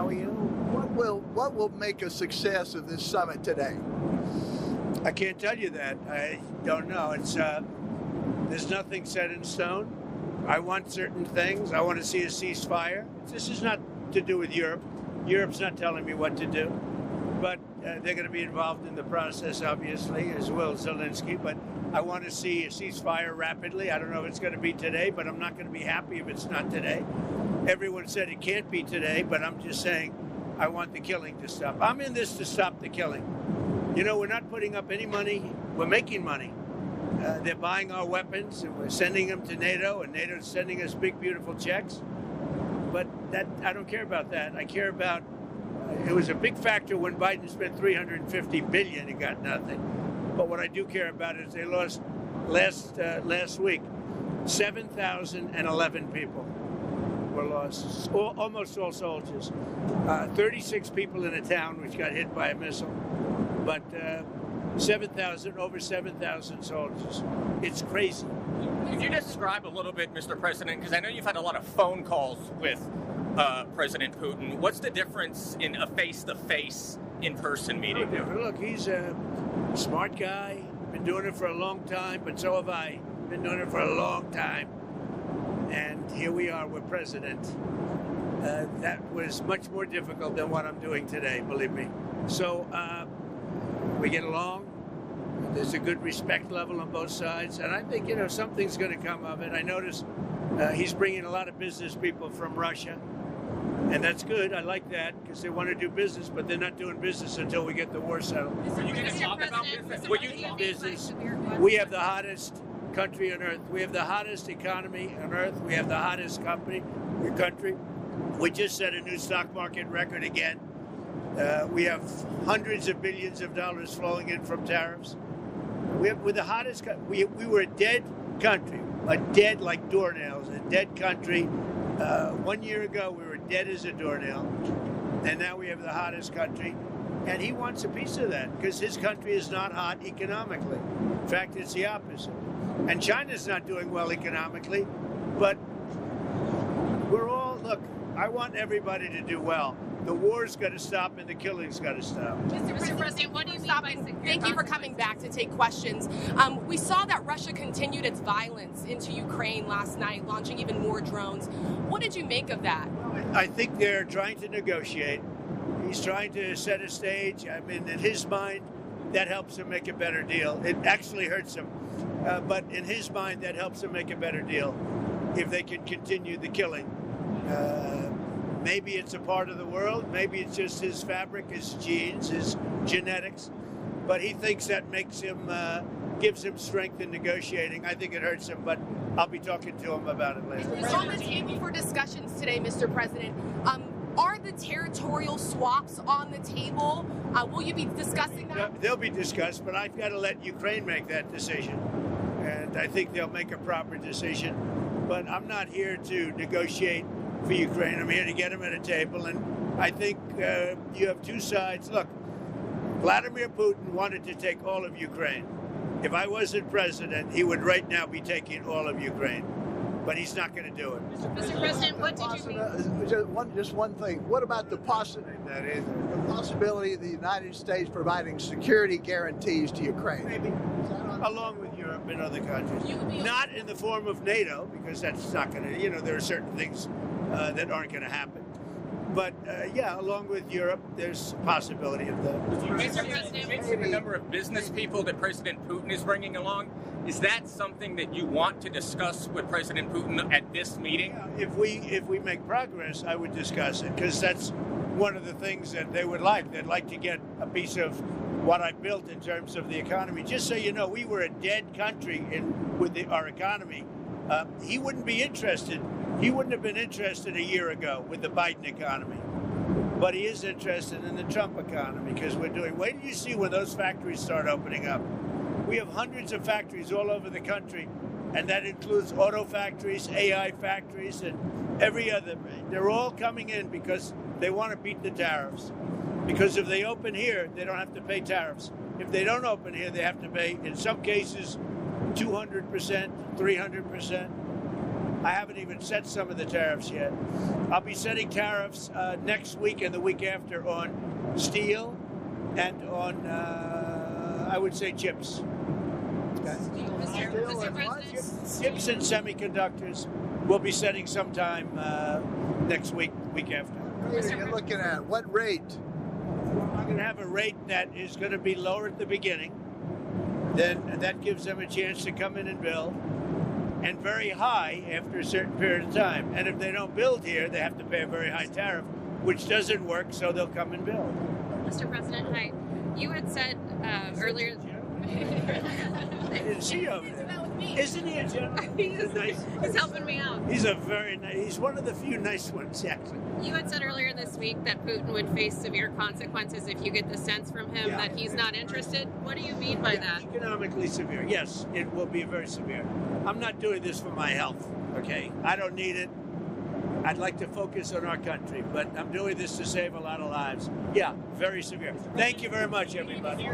are you? What will make a success of this summit today? I can't tell you that. I don't know. It's there's nothing set in stone. I want certain things. I want to see a ceasefire. This is not to do with Europe. Europe's not telling me what to do. But they're going to be involved in the process, obviously, as will Zelensky. But I want to see a ceasefire rapidly. I don't know if it's going to be today, but I'm not going to be happy if it's not today. Everyone said it can't be today, but I'm just saying I want the killing to stop. I'm in this to stop the killing. You know, we're not putting up any money. We're making money. They're buying our weapons, and we're sending them to NATO, and NATO's sending us big, beautiful checks. But that I don't care about that. I care about it was a big factor when Biden spent $350 billion and got nothing. But what I do care about is they lost last week 7,011 people were lost, almost all soldiers. 36 people in a town which got hit by a missile, but over 7,000 soldiers. It's crazy. Could you describe a little bit, Mr. President, because I know you've had a lot of phone calls with President Putin. What's the difference in a face-to-face, in-person meeting? Look, he's a smart guy, been doing it for a long time, but so have I. Been doing it for a long time. And here we are with President. That was much more difficult than what I'm doing today, believe me. So we get along. There's a good respect level on both sides. And I think, something's going to come of it. I noticed he's bringing a lot of business people from Russia. And that's good. I like that because they want to do business, but they're not doing business until we get the war settled. Are you going to talk about business? We have the hottest country on earth. We have the hottest economy on earth. We have the hottest country. We just set a new stock market record again. We have hundreds of billions of dollars flowing in from tariffs. We're the hottest. We were a dead country, dead like doornails, a dead country. 1 year ago, we were dead as a doornail, and now we have the hottest country. And he wants a piece of that because his country is not hot economically. In fact, it's the opposite. And China's not doing well economically, but look, I want everybody to do well. The war's got to stop and the killing's got to stop. Mr. President, what do you stop? Thank you for coming back to take questions. We saw that Russia continued its violence into Ukraine last night, launching even more drones. What did you make of that? I think they're trying to negotiate. He's trying to set a stage. I mean, in his mind, that helps him make a better deal. It actually hurts him. But in his mind, that helps him make a better deal if they can continue the killing. Maybe it's a part of the world. Maybe it's just his fabric, his genes, his genetics. But he thinks that makes him, gives him strength in negotiating. I think it hurts him, but I'll be talking to him about it later. It's on the table for discussions today, Mr. President. Are the territorial swaps on the table? Will you be discussing that? They'll be discussed, but I've got to let Ukraine make that decision. And I think they'll make a proper decision. But I'm not here to negotiate for Ukraine. I'm here to get them at a table. And I think you have two sides. Look, Vladimir Putin wanted to take all of Ukraine. If I wasn't president, he would right now be taking all of Ukraine. But he's not going to do it. Mr. President, what did you mean? Just one thing. What about the possibility of the United States providing security guarantees to Ukraine? Maybe. Along with Europe and other countries. Not in the form of NATO, because that's not going to, there are certain things that aren't going to happen. But, along with Europe, there's a possibility of that. Mr. President, the number of business people that President Putin is bringing along, is that something that you want to discuss with President Putin at this meeting? Yeah, if we make progress, I would discuss it, because that's one of the things that they would like. They'd like to get a piece of what I built in terms of the economy. Just so you know, we were a dead country with our economy. He wouldn't be interested. He wouldn't have been interested a year ago with the Biden economy. But he is interested in the Trump economy because wait till you see when those factories start opening up. We have hundreds of factories all over the country, and that includes auto factories, AI factories, and every other. They're all coming in because they want to beat the tariffs. Because if they open here, they don't have to pay tariffs. If they don't open here, they have to pay, in some cases, 200%, 300%. I haven't even set some of the tariffs yet. I'll be setting tariffs next week and the week after on steel and on, I would say, chips. Mr. President. Chips and semiconductors we'll be setting sometime next week after. What are you looking at? What rate? I'm going to have a rate that is going to be lower at the beginning. Then that gives them a chance to come in and build, and very high after a certain period of time. And if they don't build here, they have to pay a very high tariff, which doesn't work, so they'll come and build. Mr. President, hi. You had said earlier. I didn't see you over there. Isn't he a general? He's helping me out. He's a very nice. He's one of the few nice ones, actually. You had said earlier this week that Putin would face severe consequences if you get the sense from him that he's not interested. What do you mean by that? Economically severe. Yes, it will be very severe. I'm not doing this for my health, okay? I don't need it. I'd like to focus on our country, but I'm doing this to save a lot of lives. Yeah, very severe. Thank you very much, everybody.